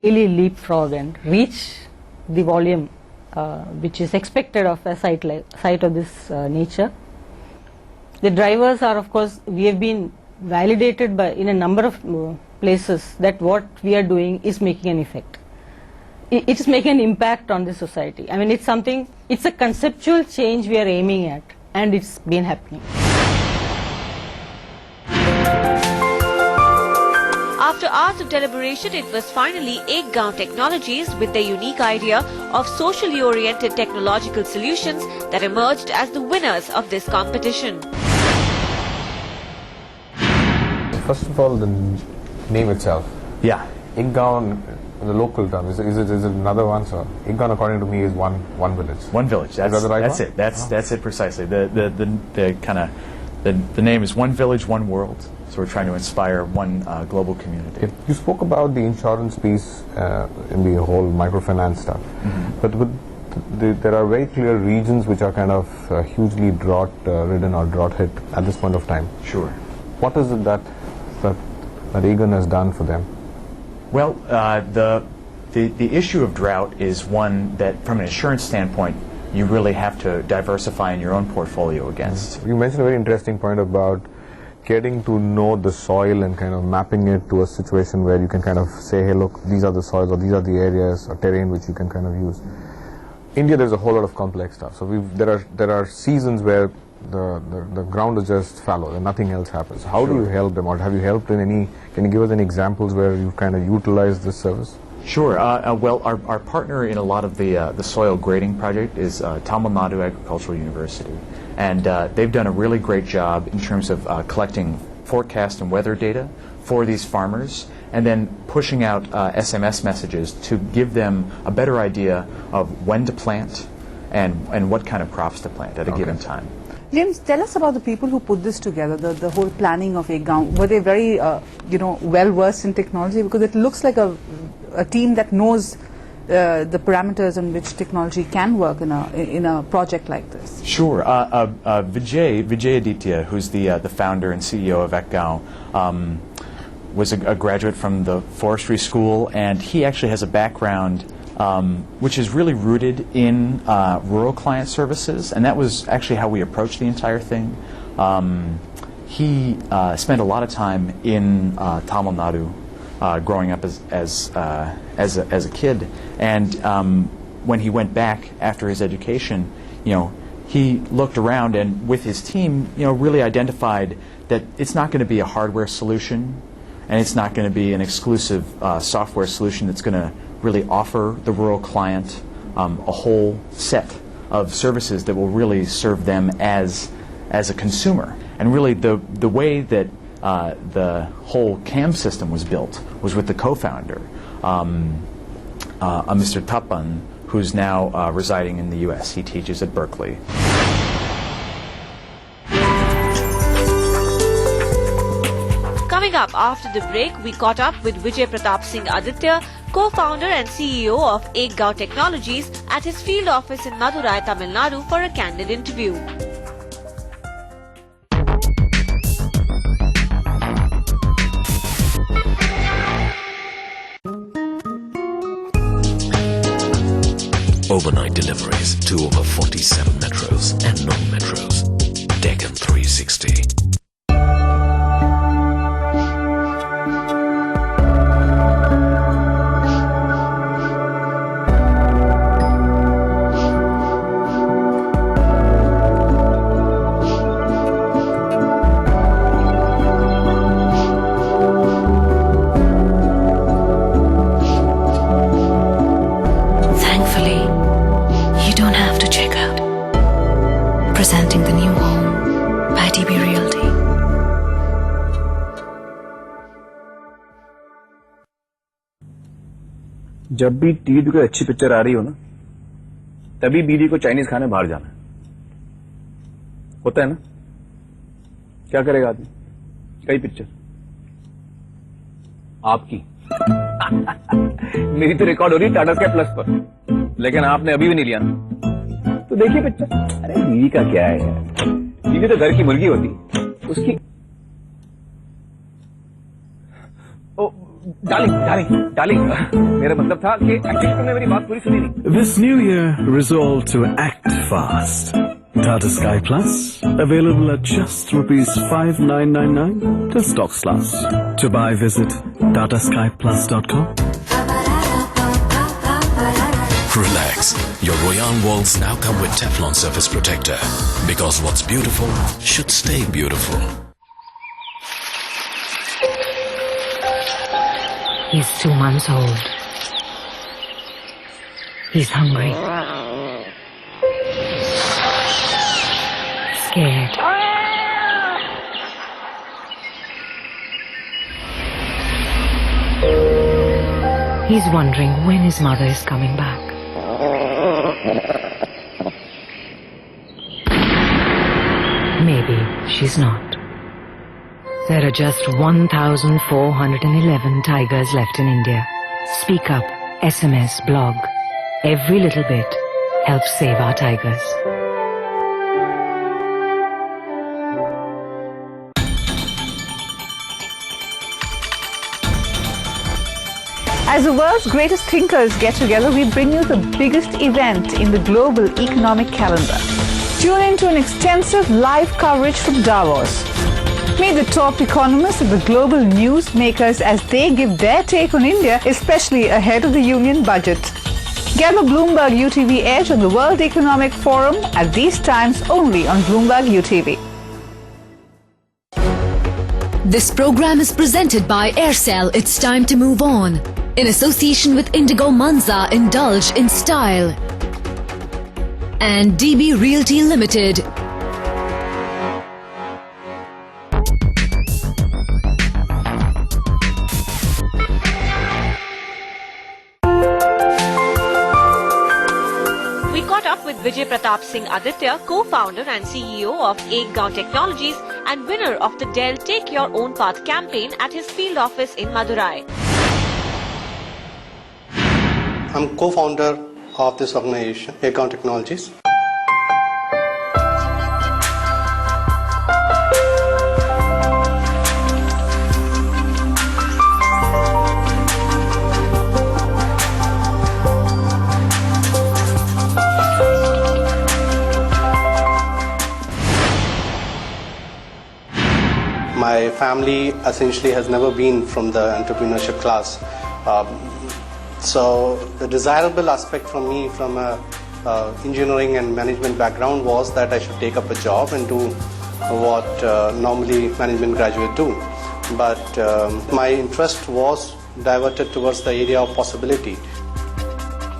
really leapfrog and reach the volume which is expected of a site of this nature. The drivers are, of course, we have been validated by in a number of places that what we are doing is making an effect. It is making an impact on the society. I mean, it's something, it's a conceptual change we are aiming at, and it's been happening. After hours of deliberation, it was finally ekgaon Technologies with their unique idea of socially oriented technological solutions that emerged as the winners of this competition. First of all, the name itself. Yeah. Ekgaon, the local term, is it another one? So ekgaon, according to me, is one village. One village. That's, is that the right that's one? it. That's it precisely. The name is one village, one world. So we're trying to inspire one global community. You spoke about the insurance piece in the whole microfinance stuff, but there are very clear regions which are kind of hugely drought-ridden or drought-hit at this point of time. Sure. What is it that ekgaon has done for them? Well, the issue of drought is one that, from an insurance standpoint, you really have to diversify in your own portfolio against. You mentioned a very interesting point about getting to know the soil and kind of mapping it to a situation where you can kind of say, hey, look, these are the soils or these are the areas or terrain which you can kind of use. India, there's a whole lot of complex stuff. So there are seasons where the ground is just fallow and nothing else happens. How do you help them, or have you helped in any? Can you give us any examples where you kind of utilize this service? Sure. Well, our partner in a lot of the soil grading project is Tamil Nadu Agricultural University, and they've done a really great job in terms of collecting forecast and weather data for these farmers, and then pushing out SMS messages to give them a better idea of when to plant and what kind of crops to plant at a given time. James, tell us about the people who put this together, the whole planning of ekgaon. Were they very, well versed in technology? Because it looks like a team that knows the parameters in which technology can work in a project like this. Sure. Vijay Aditya, who's the founder and CEO of ekgaon, was a graduate from the forestry school, and he actually has a background which is really rooted in rural client services, and that was actually how we approached the entire thing. He spent a lot of time in Tamil Nadu, growing up as a kid, and when he went back after his education, he looked around and with his team, really identified that it's not going to be a hardware solution, and it's not going to be an exclusive software solution that's going to really offer the rural client a whole set of services that will really serve them as a consumer. And really the way that the whole CAM system was built was with the co-founder, Mr. Tapan, who's now residing in the U.S. He teaches at Berkeley. Coming up after the break, we caught up with Vijay Pratap Singh Aditya, co-founder and CEO of ekgaon Technologies, at his field office in Madurai, Tamil Nadu for a candid interview. Overnight deliveries to over 47 metros and non-metros. Deccan 360. Presenting the new home by DB Realty. जब भी TV कोई अच्छी picture आ रही हो ना, तभी बीवी को चाइनीज खाने बाहर जाना होता है ना। क्या करेगा आदमी? कई पिक्चर आपकी मेरी तो रिकॉर्ड हो रही टाटा स्काई प्लस पर, लेकिन आपने अभी भी नहीं लिया ना। तो देखिए पिक्चर। अरे बीवी का क्या है यार, बीवी तो घर की मुर्गी होती, उसकी डार्लिंग मेरा मतलब था कि एक्चुअली तुमने मेरी बात पूरी सुनी नहीं. This new year, resolve to act fast. Tata Sky Plus, available at just ₹5999 till stocks last. To buy, visit tataskyplus.com. Relax. Your Royan walls now come with Teflon surface protector. Because what's beautiful should stay beautiful. He's 2 months old. He's hungry. Scared. He's wondering when his mother is coming back. Maybe she's not. There are just 1,411 tigers left in India. Speak up, SMS, blog. Every little bit helps save our tigers. As the world's greatest thinkers get together, we bring you the biggest event in the global economic calendar. Tune in to an extensive live coverage from Davos. Meet the top economists and the global news makers as they give their take on India, especially ahead of the union budget. Get the Bloomberg UTV Edge on the World Economic Forum at these times only on Bloomberg UTV. This program is presented by Aircel. It's time to move on. In association with Indigo Manza, indulge in style. And DB Realty Limited. We caught up with Vijay Pratap Singh Aditya, co-founder and CEO of ekgaon Technologies and winner of the Dell Take Your Own Path campaign at his field office in Madurai. I'm co-founder of this organization, ekgaon Technologies. My family essentially has never been from the entrepreneurship class. So the desirable aspect for me from a engineering and management background was that I should take up a job and do what normally management graduates do. But my interest was diverted towards the area of possibility.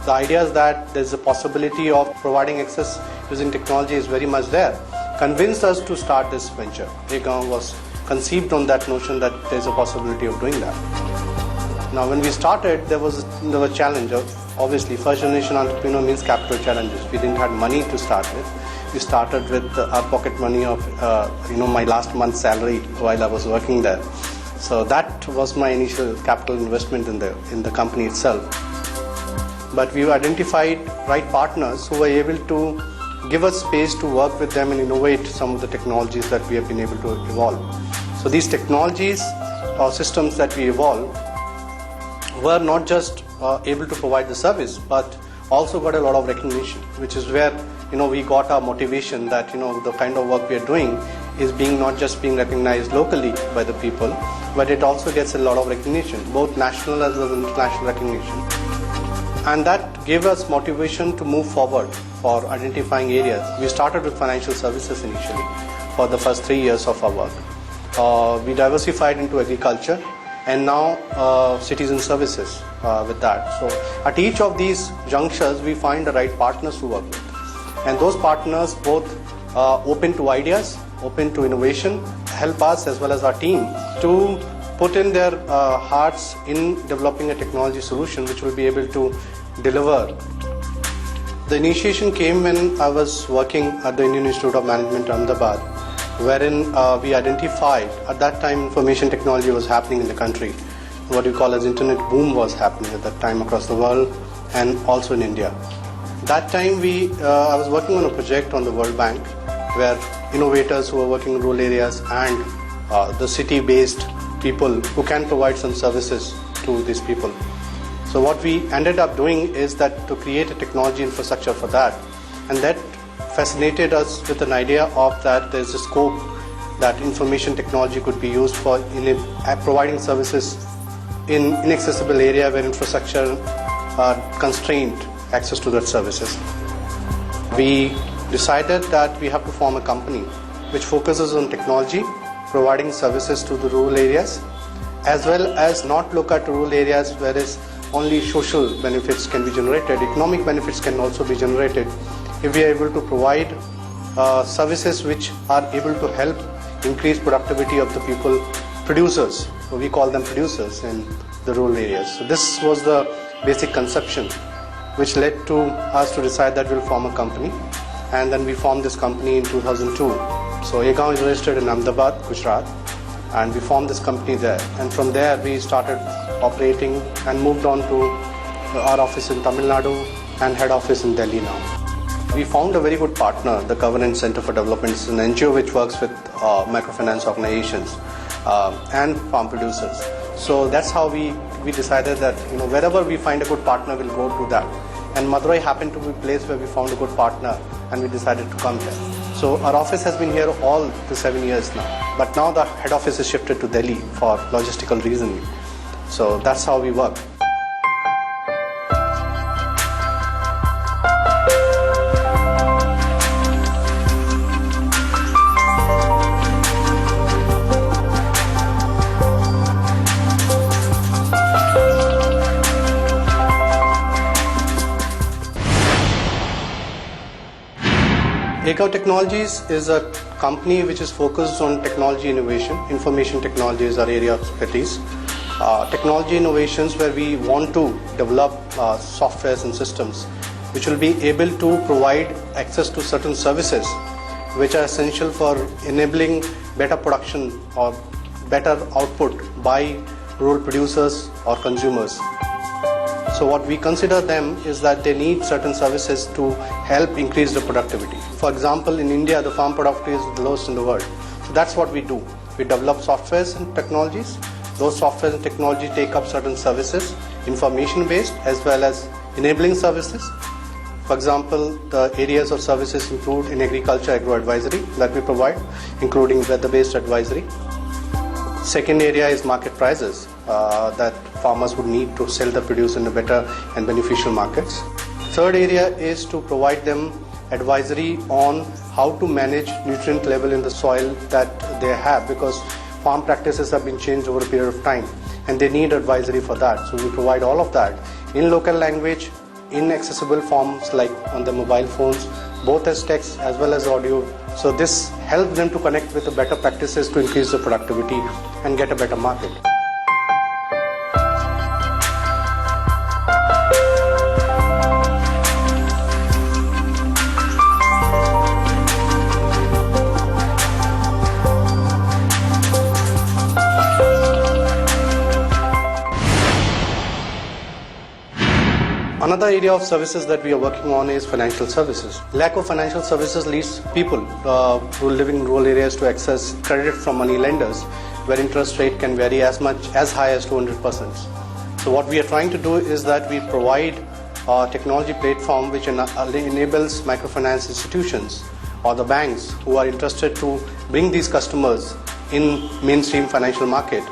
The idea is that there's a possibility of providing access using technology is very much there. Convinced us to start this venture. ekgaon was conceived on that notion that there's a possibility of doing that. Now, when we started, there was a challenge. Obviously, first generation entrepreneur means capital challenges. We didn't have money to start with. We started with our pocket money of my last month's salary while I was working there. So that was my initial capital investment in the company itself. But we've identified right partners who were able to give us space to work with them and innovate some of the technologies that we have been able to evolve. So these technologies or systems that we evolved were not just able to provide the service, but also got a lot of recognition, which is where we got our motivation that the kind of work we are doing is not just being recognized locally by the people, but it also gets a lot of recognition, both national as well as international recognition. And that gave us motivation to move forward for identifying areas. We started with financial services initially for the first 3 years of our work. We diversified into agriculture and now citizen services with that. So at each of these junctures, we find the right partners to work with. And those partners both open to ideas, open to innovation, help us as well as our team to put in their hearts in developing a technology solution which will be able to deliver. The initiation came when I was working at the Indian Institute of Management, Ahmedabad, wherein we identified, at that time information technology was happening in the country. What you call as internet boom was happening at that time across the world and also in India. That time I was working on a project on the World Bank where innovators who were working in rural areas and the city-based people who can provide some services to these people. So what we ended up doing is that to create a technology infrastructure for that, and that fascinated us with an idea of that there's a scope that information technology could be used for providing services in inaccessible area where infrastructure constrained access to that services. We decided that we have to form a company which focuses on technology, providing services to the rural areas, as well as not look at rural areas where only social benefits can be generated. Economic benefits can also be generated if we are able to provide services which are able to help increase productivity of the people, producers, we call them producers in the rural areas. So this was the basic conception which led to us to decide that we'll form a company, and then we formed this company in 2002. So ekgaon is registered in Ahmedabad, Gujarat, and we formed this company there, and from there we started operating and moved on to our office in Tamil Nadu and head office in Delhi now. We found a very good partner, the Governance Center for Development. It's an NGO which works with microfinance organizations and farm producers. So that's how we decided that wherever we find a good partner, we'll go to that. And Madurai happened to be a place where we found a good partner, and we decided to come here. So our office has been here all the 7 years now. But now the head office is shifted to Delhi for logistical reasons. So that's how we work. ekgaon Technologies is a company which is focused on technology innovation. Information technology is our area of expertise. Technology innovations where we want to develop softwares and systems which will be able to provide access to certain services which are essential for enabling better production or better output by rural producers or consumers. So what we consider them is that they need certain services to help increase the productivity. For example, in India, the farm productivity is the lowest in the world. So that's what we do. We develop softwares and technologies. Those softwares and technology take up certain services, information-based as well as enabling services. For example, the areas of services include in agriculture, agro-advisory that we provide, including weather-based advisory. Second area is market prices that farmers would need to sell the produce in a better and beneficial markets. Third area is to provide them advisory on how to manage nutrient level in the soil that they have, because farm practices have been changed over a period of time and they need advisory for that. So we provide all of that in local language, in accessible forms like on the mobile phones, both as text as well as audio. So this helps them to connect with the better practices to increase the productivity and get a better market. Another area of services that we are working on is financial services. Lack of financial services leads people who live in rural areas to access credit from money lenders, where interest rate can vary as high as 200%. So what we are trying to do is that we provide a technology platform which enables microfinance institutions or the banks who are interested to bring these customers in mainstream financial market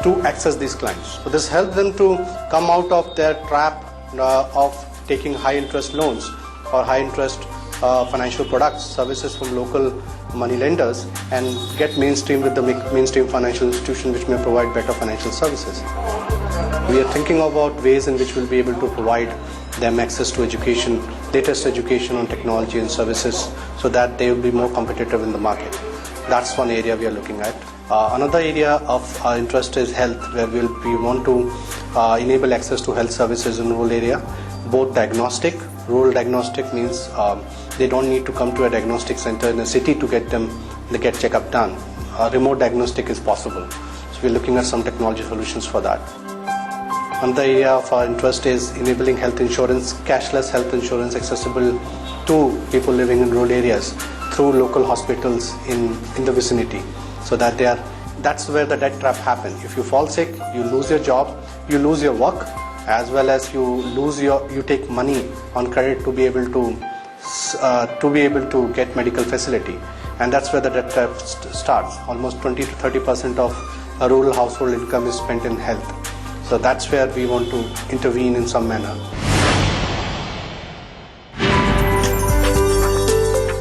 to access these clients. So this helps them to come out of their trap of taking high interest loans or high interest financial products, services from local money lenders, and get mainstream with the mainstream financial institution which may provide better financial services. We are thinking about ways in which we'll be able to provide them access to education, latest education on technology and services, so that they will be more competitive in the market. That's one area we are looking at. Another area of our interest is health, where we want to enable access to health services in rural area, both diagnostic. Rural diagnostic means they don't need to come to a diagnostic center in a city to get checkup done. Remote diagnostic is possible. So we're looking at some technology solutions for that. Another area of our interest is enabling health insurance, cashless health insurance accessible to people living in rural areas through local hospitals in the vicinity, so that that's where the debt trap happens. If you fall sick, you lose your job, you lose your work as well as you take money on credit to be able to get medical facility, and that's where the debt trap starts. Almost 20 to 30% of a rural household income is spent in health. So that's where we want to intervene in some manner.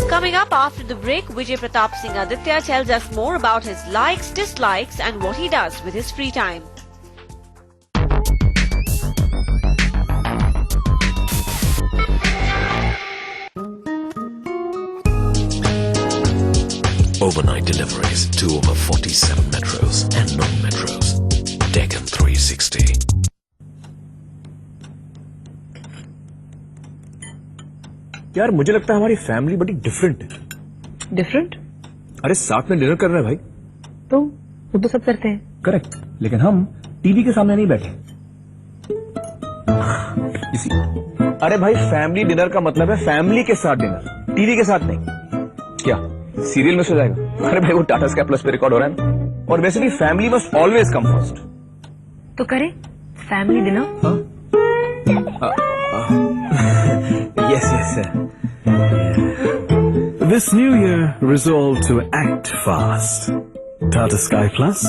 Coming up after the break, Vijay Pratap Singh Aditya tells us more about his likes, dislikes and what he does with his free time. Overnight deliveries to over 47 metros and non-metros. Deccan 360. यार मुझे लगता है हमारी family बड़ी different है. Different? अरे साथ में डिनर कर रहे हैं भाई. तो वो तो सब करते हैं. करेक्ट, लेकिन हम टीवी के सामने नहीं बैठे. अरे भाई फैमिली डिनर का मतलब है फैमिली के साथ डिनर, टीवी के साथ नहीं. क्या सीरियल में सो जाएगा? अरे भाई वो टाटा स्काई प्लस पे रिकॉर्ड हो रहा है. और वैसे भी family must always come first. तो करें family dinner? Yes, sir. This new year, resolve to act fast. Tata Sky Plus,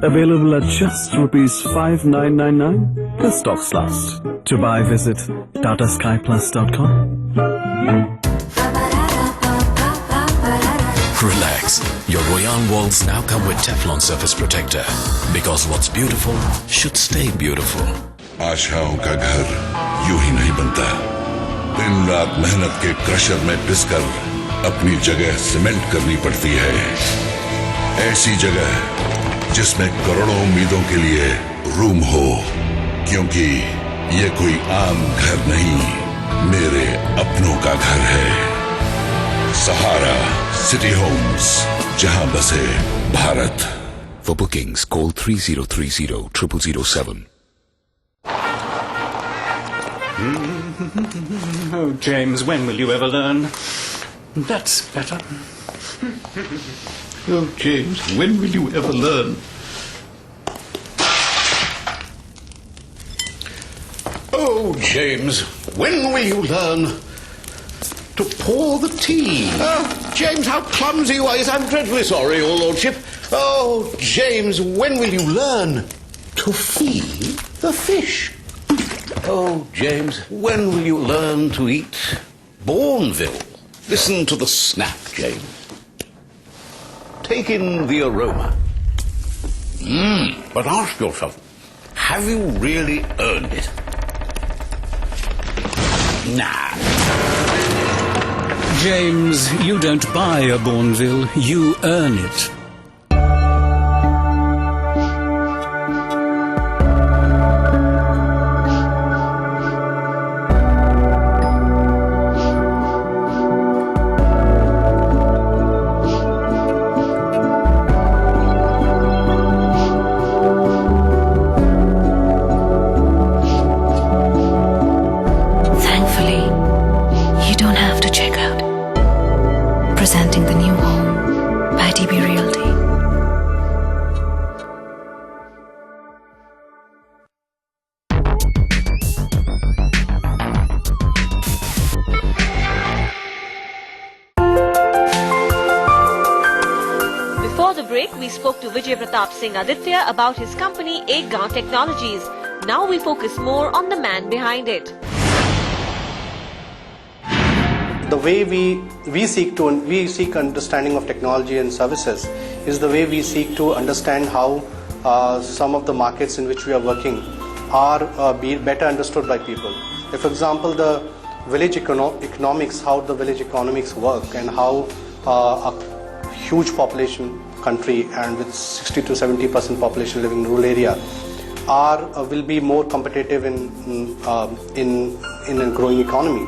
available at just ₹5999 plus stocks last. To buy, visit tataskyplus.com. Relax. Your Royan walls now come with Teflon surface protector. Because what's beautiful should stay beautiful. आशाओं का घर यूं ही नहीं बनता. दिन रात मेहनत के क्रशर में पिसकर अपनी जगह सीमेंट करनी पड़ती है. ऐसी जगह जिसमें करोड़ों उम्मीदों के लिए रूम हो, क्योंकि ये कोई आम घर नहीं, मेरे अपनों का घर है. सहारा सिटी होम्स, जहां बसे Bharat. For bookings, call 3030 0007. Oh, James, when will you ever learn? That's better. Oh, James, when will you ever learn? Oh, James, when will you learn to pour the tea? Oh, James, how clumsy you are. Yes, I'm dreadfully sorry, Your Lordship. Oh, James, when will you learn to feed the fish? Oh, James, when will you learn to eat Bourneville? Listen to the snap, James. Take in the aroma. But ask yourself, have you really earned it? Nah. James, you don't buy a Bourneville, you earn it. Presenting the new home by DB Realty. Before the break, we spoke to Vijay Pratap Singh Aditya about his company ekgaon Technologies. Now we focus more on the man behind it. The way we seek understanding of technology and services is the way we seek to understand how some of the markets in which we are working are better understood by people. If, for example, the village economics, how the village economics work, and how a huge population country and with 60 to 70% population living in rural area will be more competitive in a growing economy.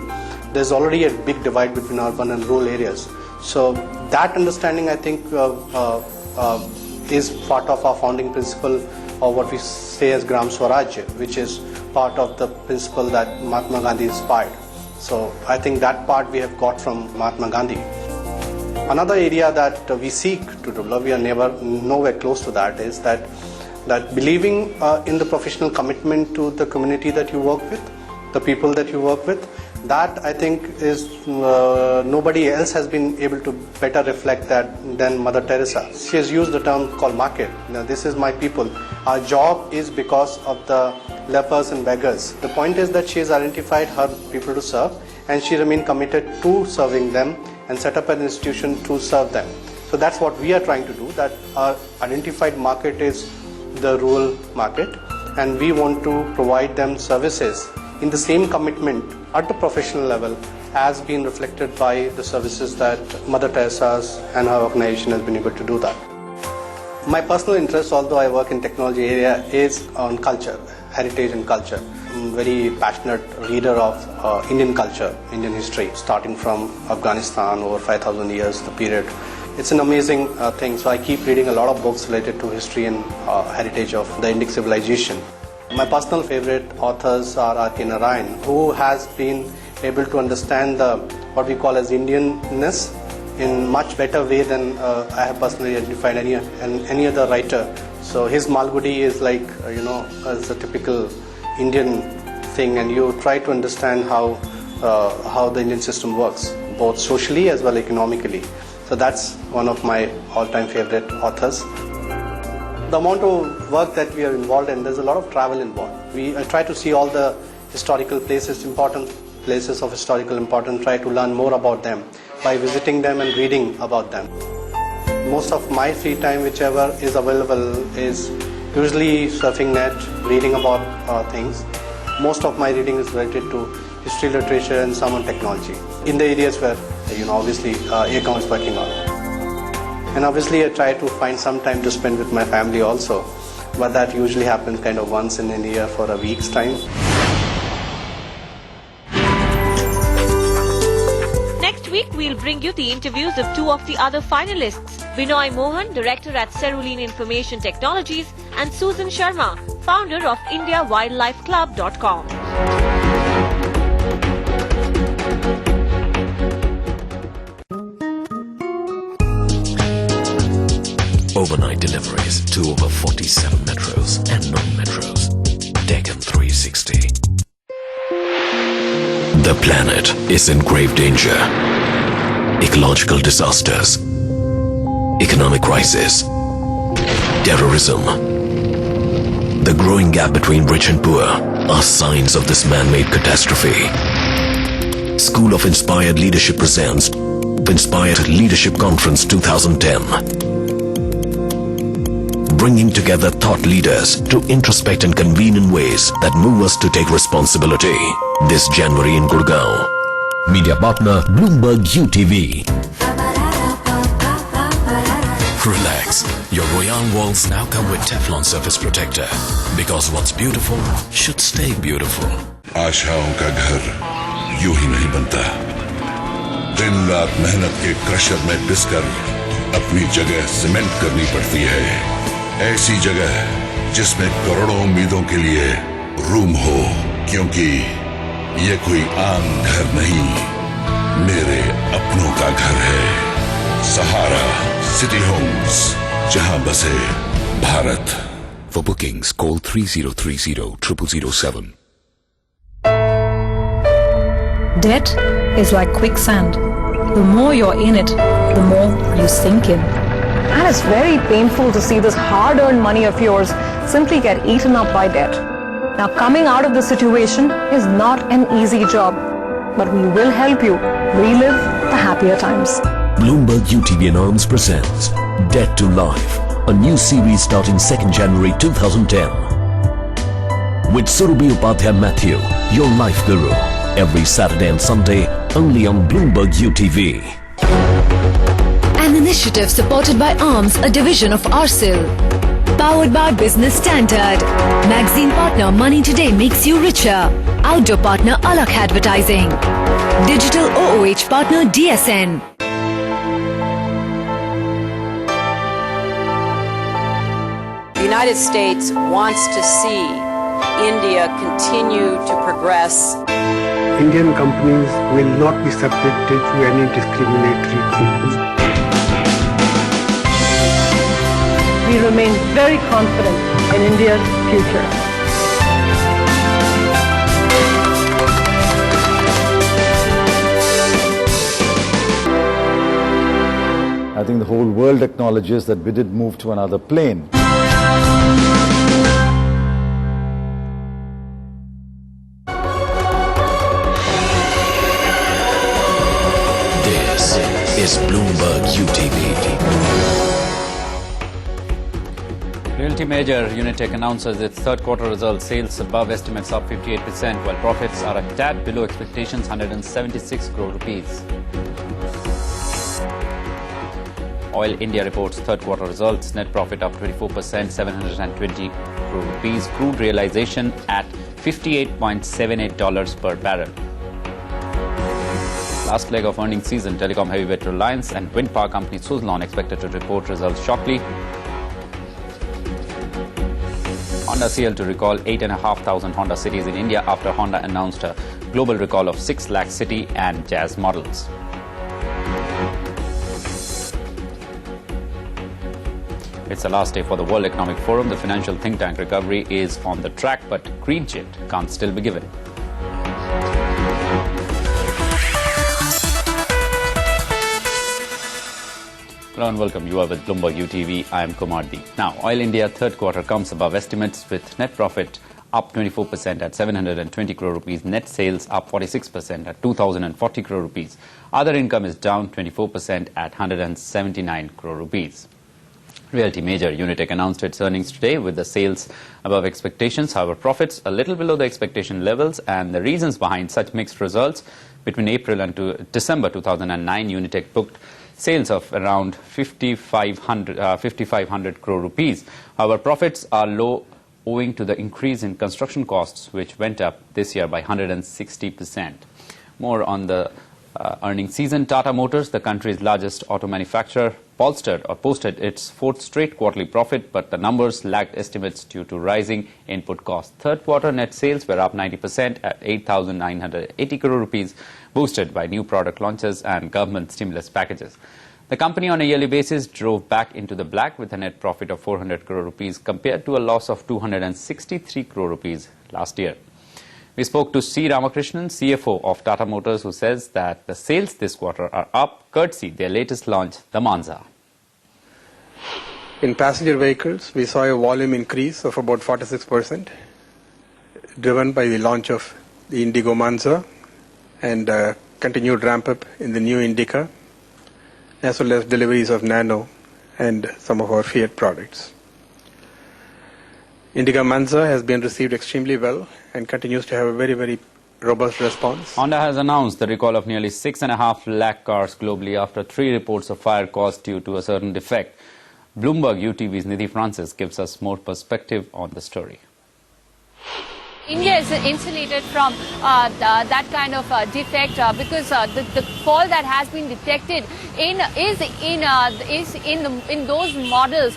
There's already a big divide between urban and rural areas. So that understanding, I think, is part of our founding principle, or what we say as Gram Swaraj, which is part of the principle that Mahatma Gandhi inspired. So I think that part we have got from Mahatma Gandhi. Another area that we seek to develop, we are nowhere close to that, is that that believing in the professional commitment to the community that you work with, the people that you work with, that I think is nobody else has been able to better reflect that than Mother Teresa. She has used the term called market. Now, this is my people. Our job is because of the lepers and beggars. The point is that she has identified her people to serve, and she remained committed to serving them and set up an institution to serve them. So that's what we are trying to do, that our identified market is the rural market, and we want to provide them services in the same commitment at the professional level as been reflected by the services that Mother Teresa's and her organization has been able to do that. My personal interest, although I work in technology area, is on culture, heritage and culture. I'm a very passionate reader of Indian culture, Indian history, starting from Afghanistan over 5,000 years, the period. It's an amazing thing, so I keep reading a lot of books related to history and heritage of the Indic civilization. My personal favorite authors are R.K. Narayan, who has been able to understand the what we call as Indianness in much better way than I have personally identified any other writer. So his Malgudi is like, as a typical Indian thing, and you try to understand how the Indian system works, both socially as well as economically. So that's one of my all-time favorite authors. The amount of work that we are involved in, there's a lot of travel involved. I try to see all the historical places, important places of historical importance, try to learn more about them by visiting them and reading about them. Most of my free time, whichever is available, is usually surfing net, reading about things. Most of my reading is related to history, literature, and some on technology, in the areas where, obviously, ekgaon is working on. And obviously, I try to find some time to spend with my family also, but that usually happens kind of once in a year for a week's time. Next week, we'll bring you the interviews of two of the other finalists, Binoy Mohan, director at Cerulean Information Technologies, and Susan Sharma, founder of IndiaWildlifeClub.com. Overnight deliveries to over 47 metros and non-metros. Deccan 360. The planet is in grave danger. Ecological disasters, economic crisis, terrorism. The growing gap between rich and poor are signs of this man-made catastrophe. School of Inspired Leadership presents Inspired Leadership Conference 2010. Bringing together thought leaders to introspect and convene in ways that move us to take responsibility. This January in Gurgaon. Media partner Bloomberg UTV. Relax. Your Royale walls now come with Teflon surface protector. Because what's beautiful should stay beautiful. आशाओं का घर यूं ही नहीं बनता। दिन रात मेहनत के क्रशर में पिसकर अपनी जगह सीमेंट करनी पड़ती है। ऐसी जगह जिसमें करोड़ों उम्मीदों के लिए रूम हो, क्योंकि ये कोई आम घर नहीं, मेरे अपनों का घर है। सहारा सिटी होम्स, जहां बसे Bharat. For bookings, call 3030-0007. Debt is like quicksand. The more you're in it, the more you sink in. And it's very painful to see this hard-earned money of yours simply get eaten up by debt. Now, coming out of this situation is not an easy job, but we will help you relive the happier times. Bloomberg UTV and Arms presents Debt to Life, a new series starting 2nd January 2010. With Surabhi Upadhyay Matthew, your life guru, every Saturday and Sunday only on Bloomberg UTV. An initiative supported by ARMS, a division of ARCIL. Powered by Business Standard. Magazine partner Money Today makes you richer. Outdoor partner Alak Advertising. Digital OOH partner DSN. The United States wants to see India continue to progress. Indian companies will not be subjected to any discriminatory treatment. We we remain very confident in India's future. I think the whole world acknowledges that we did move to another plane. This is Bloomberg UTV. Realty major Unitech announces its third quarter results. Sales above estimates up 58%, while profits are a tad below expectations, 176 crore rupees. Oil India reports third quarter results. Net profit up 24%, 720 crore rupees. Crude realization at $58.78 per barrel. Last leg of earnings season, telecom heavyweight Reliance and wind power company Suzlon expected to report results shortly. Honda CL to recall 8,500 Honda cities in India after Honda announced a global recall of 6 lakh City and Jazz models. It's the last day for the World Economic Forum. The financial think tank recovery is on the track, but green chit can't still be given. Hello and welcome. You are with Bloomberg UTV. I am Kumar D. Now, Oil India third quarter comes above estimates with net profit up 24% at 720 crore rupees. Net sales up 46% at 2,040 crore rupees. Other income is down 24% at 179 crore rupees. Realty major Unitech announced its earnings today with the sales above expectations. However, profits a little below the expectation levels, and the reasons behind such mixed results. Between April and December 2009, Unitech booked sales of around 5,500 crore rupees. However, profits are low owing to the increase in construction costs, which went up this year by 160%. More on the earnings season. Tata Motors, the country's largest auto manufacturer, posted its fourth straight quarterly profit, but the numbers lagged estimates due to rising input costs. Third quarter net sales were up 90% at 8,980 crore rupees, boosted by new product launches and government stimulus packages. The company on a yearly basis drove back into the black with a net profit of 400 crore rupees compared to a loss of 263 crore rupees last year. We spoke to C. Ramakrishnan, CFO of Tata Motors, who says that the sales this quarter are up courtesy their latest launch, the Manza. In passenger vehicles, we saw a volume increase of about 46%, driven by the launch of the Indigo Manza and continued ramp-up in the new Indica, as well as deliveries of Nano and some of our Fiat products. Indigo Manza has been received extremely well and continues to have a very, very robust response. Honda has announced the recall of nearly 6.5 lakh cars globally after 3 reports of fire caused due to a certain defect. Bloomberg UTV's Nidhi Francis gives us more perspective on the story. India is insulated from that kind of defect because the fault that has been detected in those models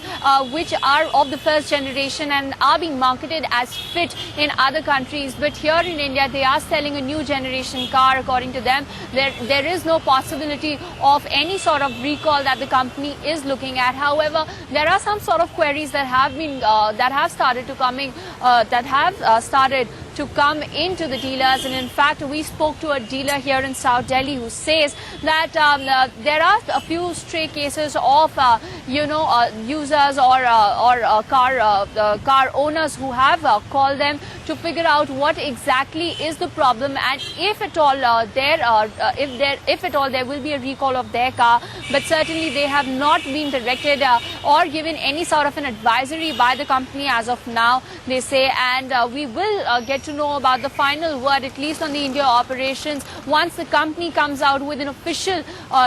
which are of the first generation and are being marketed as fit in other countries. But here in India, they are selling a new generation car. According to them, there is no possibility of any sort of recall that the company is looking at. However, there are some sort of queries that have been started to come into the dealers, and in fact we spoke to a dealer here in South Delhi who says that there are a few stray cases of users or car owners who have called them to figure out what exactly is the problem, and if at all there will be a recall of their car. But certainly they have not been directed or given any sort of an advisory by the company as of now, they say, and we will get to know about the final word, at least on the India operations, once the company comes out with an official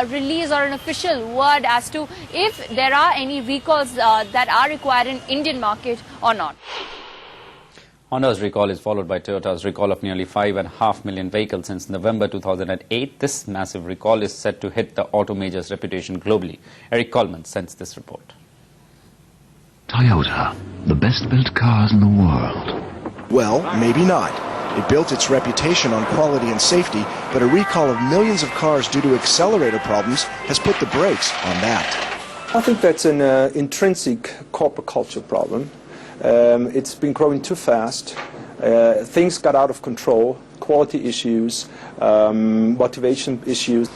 release or an official word as to if there are any recalls that are required in Indian market or not. Honda's recall is followed by Toyota's recall of nearly 5.5 million vehicles since November 2008. This massive recall is set to hit the auto major's reputation globally. Eric Coleman sends this report. Toyota, the best-built cars in the world. Well, maybe not. It built its reputation on quality and safety, but a recall of millions of cars due to accelerator problems has put the brakes on that. I think that's an intrinsic corporate culture problem. It's been growing too fast. Things got out of control, quality issues, motivation issues.